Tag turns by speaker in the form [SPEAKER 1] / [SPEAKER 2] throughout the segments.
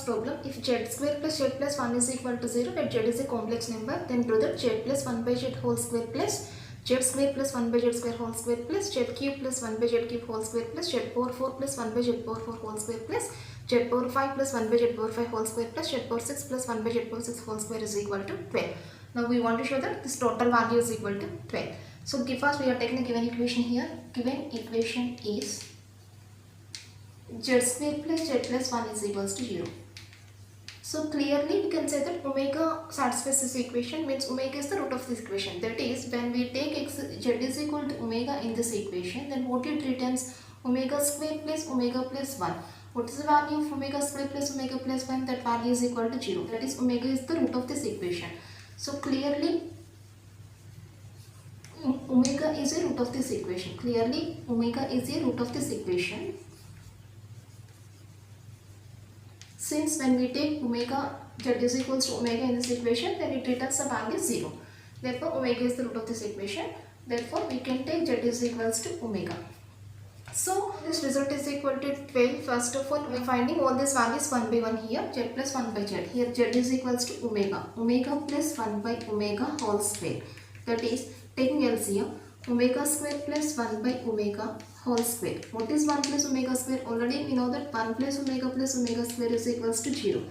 [SPEAKER 1] problem. If z square plus z plus 1 is equal to 0, that z is a complex number, then prove that z plus 1 by z whole square plus z square plus 1 by z square whole square plus z cube plus 1 by z cube whole square plus z power 4 plus 1 by z power 4 whole square plus z power 5 plus 1 by z power 5 whole square plus z power 6 plus 1 by z power 6 whole square is equal to 12. Now we want to show that this total value is equal to 12. So first we are taking a given equation here. Given equation is z square plus z plus 1 is equals to 0. So clearly we can say that omega satisfies this equation, means omega is the root of this equation. That is, when we take z is equal to omega in this equation, then what it returns omega square plus omega plus 1. What is the value of omega square plus omega plus 1? That value is equal to 0. That is, omega is the root of this equation. So clearly omega is a root of this equation. Clearly omega is a root of this equation. Since when we take omega z is equals to omega in this equation, then it returns the value 0. Therefore omega is the root of this equation. Therefore we can take z is equals to omega. So this result is equal to 12. First of all, we are finding all these values one by one here. Z plus 1 by z. Here z is equals to omega. Omega plus 1 by omega whole square. That is, taking LCM, omega square plus 1 by omega whole square. What is 1 plus omega square? Already we know that 1 plus omega square is equals to 0.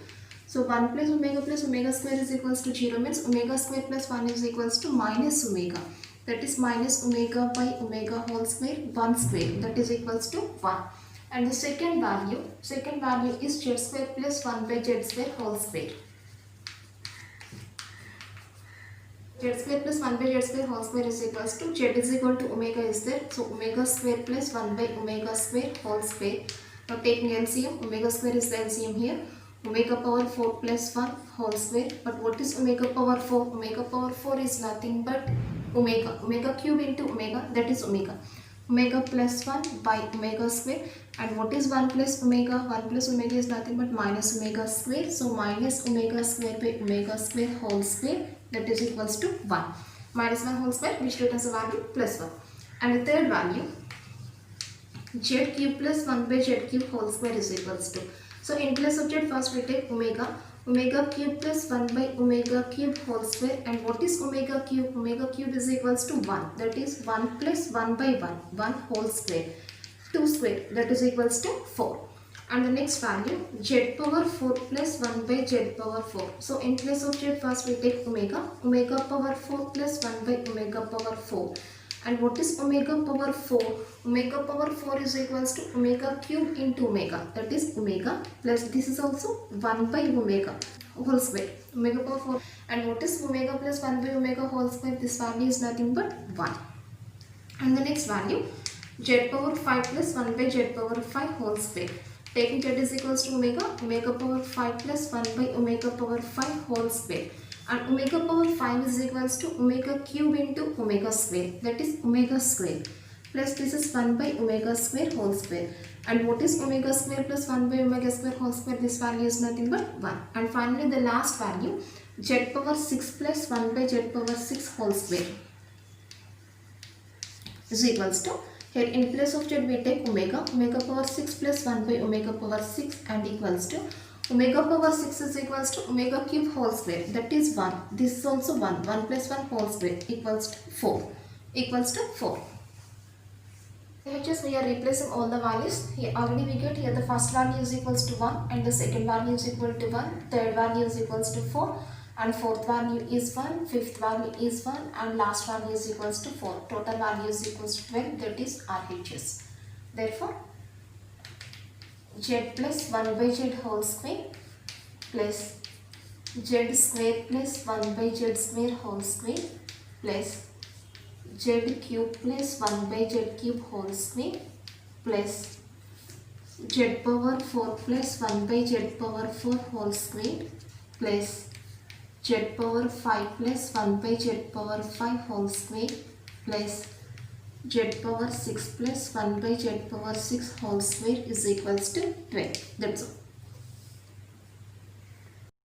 [SPEAKER 1] So 1 plus omega square is equals to 0 means omega square plus 1 is equals to minus omega. That is minus omega by omega whole square 1 square. That is equals to 1. And the second value is z square plus 1 by z square whole square. Z square plus 1 by z square whole square is equals to z is equal to omega is there. So omega square plus 1 by omega square whole square. Now taking LCM, omega square is the LCM here. Omega power 4 plus 1 whole square. But what is omega power 4? Omega power 4 is nothing but omega. Omega cube into omega, that is omega. Omega plus 1 by omega square. And what is 1 plus omega? 1 plus omega is nothing but minus omega square. So minus omega square by omega square whole square, that is equals to 1. Minus 1 whole square, which returns a value plus 1. And the third value, z cube plus 1 by z cube whole square is equals to. So in place of z, first we take omega. Omega cube plus 1 by omega cube whole square. And what is omega cube? Omega cube is equals to 1. That is 1 plus 1 by 1. 1 whole square. 2 square. That is equals to 4. And the next value, z power 4 plus 1 by z power 4. So in place of z, first we take omega. Omega power 4 plus 1 by omega power 4. And what is omega power 4? Omega power 4 is equals to omega cube into omega. That is omega plus this is also 1 by omega whole square. Omega power 4. And what is omega plus 1 by omega whole square? This value is nothing but 1. And the next value, z power 5 plus 1 by z power 5 whole square. Taking z is equals to omega. Omega power 5 plus 1 by omega power 5 whole square. And omega power 5 is equals to omega cube into omega square. That is omega square. Plus this is 1 by omega square whole square. And what is omega square plus 1 by omega square whole square? This value is nothing but 1. And finally the last value, z power 6 plus 1 by z power 6 whole square is equals to, here in place of z we take omega. Omega power 6 plus 1 by omega power 6 and equals to omega power 6 is equals to omega cube whole square. That is 1. This is also 1. 1 plus 1 whole square equals to 4. Equals to 4. Here just we are replacing all the values. Here already we get here the first value is equals to 1 and the second value is equal to 1. Third value is equals to 4 and fourth value is 1. Fifth value is 1 and last value is equals to 4. Total value is equals to 12. That is RHS. Therefore z plus 1 by z whole square plus z square plus 1 by z square whole square plus z cube plus 1 by z cube whole square plus z power 4 plus 1 by z power 4 whole square plus z power 5 plus 1 by z power 5 whole square plus z power 6 plus 1 by z power 6 whole square is equals to 12. That's all.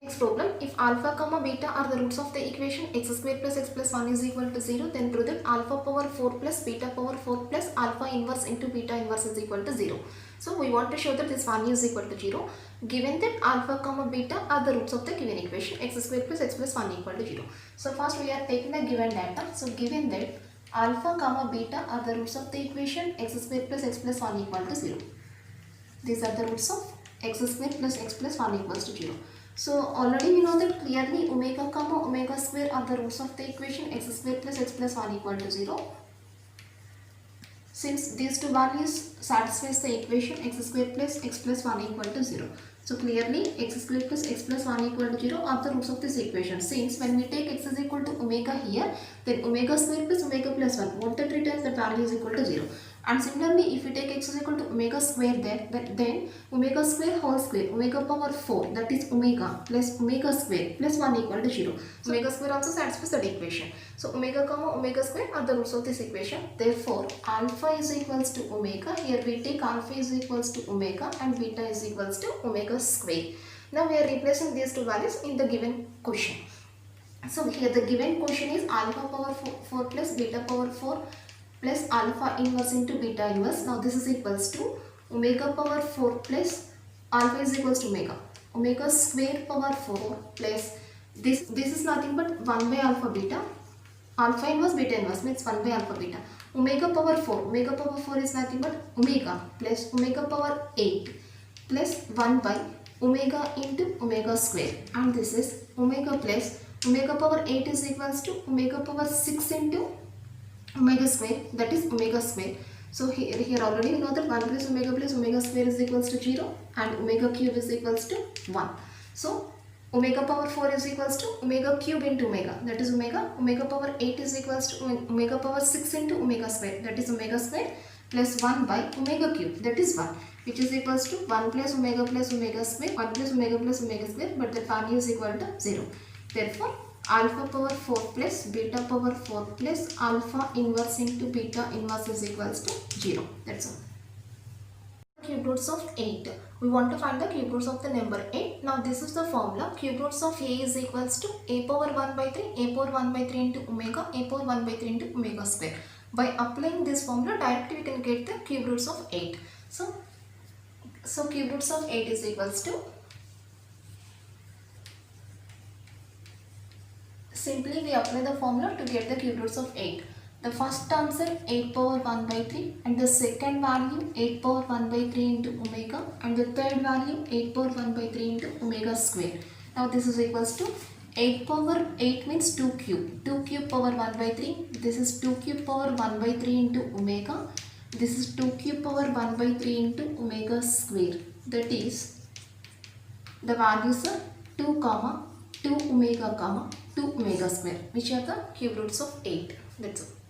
[SPEAKER 1] Next problem, if alpha comma beta are the roots of the equation x square plus x plus 1 is equal to 0, then prove that alpha power 4 plus beta power 4 plus alpha inverse into beta inverse is equal to 0. So we want to show that this value is equal to 0 given that alpha comma beta are the roots of the given equation x square plus x plus 1 equal to 0. So first we are taking the given data. So given that alpha comma beta are the roots of the equation x square plus x plus 1 equal to 0. These are the roots of x square plus x plus 1 equals to 0. So already we know that clearly omega comma omega square are the roots of the equation x square plus x plus 1 equal to 0. Since these two values satisfies the equation x square plus x plus 1 equal to 0. So clearly x square plus x plus 1 equal to 0 are the roots of this equation. Since when we take x is equal to omega here, then omega square plus omega plus 1, what that returns, the value is equal to 0. And similarly, if we take x is equal to omega square there, then omega square whole square, omega power 4, that is omega plus omega square plus 1 equal to 0. So omega square also satisfies that equation. So omega comma omega square are the roots of this equation. Therefore, alpha is equals to omega. Here we take alpha is equals to omega and beta is equals to omega square. Now we are replacing these two values in the given question. So here the given question is alpha power 4 plus beta power 4 plus alpha inverse into beta inverse. Now this is equals to omega power 4 plus alpha is equals to omega. Omega square power 4 plus this is nothing but 1 by alpha beta. Alpha inverse beta inverse means 1 by alpha beta. Omega power 4. Omega power 4 is nothing but omega plus omega power 8 plus 1 by omega into omega square. And this is omega plus omega power 8 is equals to omega power 6 into omega square, that is omega square. So here already we know that 1 plus omega square is equals to 0 and omega cube is equals to 1. So omega power 4 is equals to omega cube into omega, that is omega. Omega power 8 is equals to omega power 6 into omega square, that is omega square, plus 1 by omega cube, that is 1, which is equals to 1 plus omega square, 1 plus omega square, but the value is equal to 0. Therefore, alpha power 4 plus beta power 4 plus alpha inverse into beta inverse is equals to 0. That's all. Cube roots of 8. We want to find the cube roots of the number 8. Now this is the formula. Cube roots of a is equals to a power 1 by 3, a power 1 by 3 into omega, a power 1 by 3 into omega square. By applying this formula, directly we can get the cube roots of 8. So cube roots of 8 is equals to, simply we apply the formula to get the cube roots of 8. The first answer 8 power 1 by 3 and the second value 8 power 1 by 3 into omega and the third value 8 power 1 by 3 into omega square. Now this is equals to 8 power 8 means 2 cube. 2 cube power 1 by 3. This is 2 cube power 1 by 3 into omega. This is 2 cube power 1 by 3 into omega square. That is, the values are 2 comma 2 omega comma 2 omega square, which are the cube roots of 8. That's all.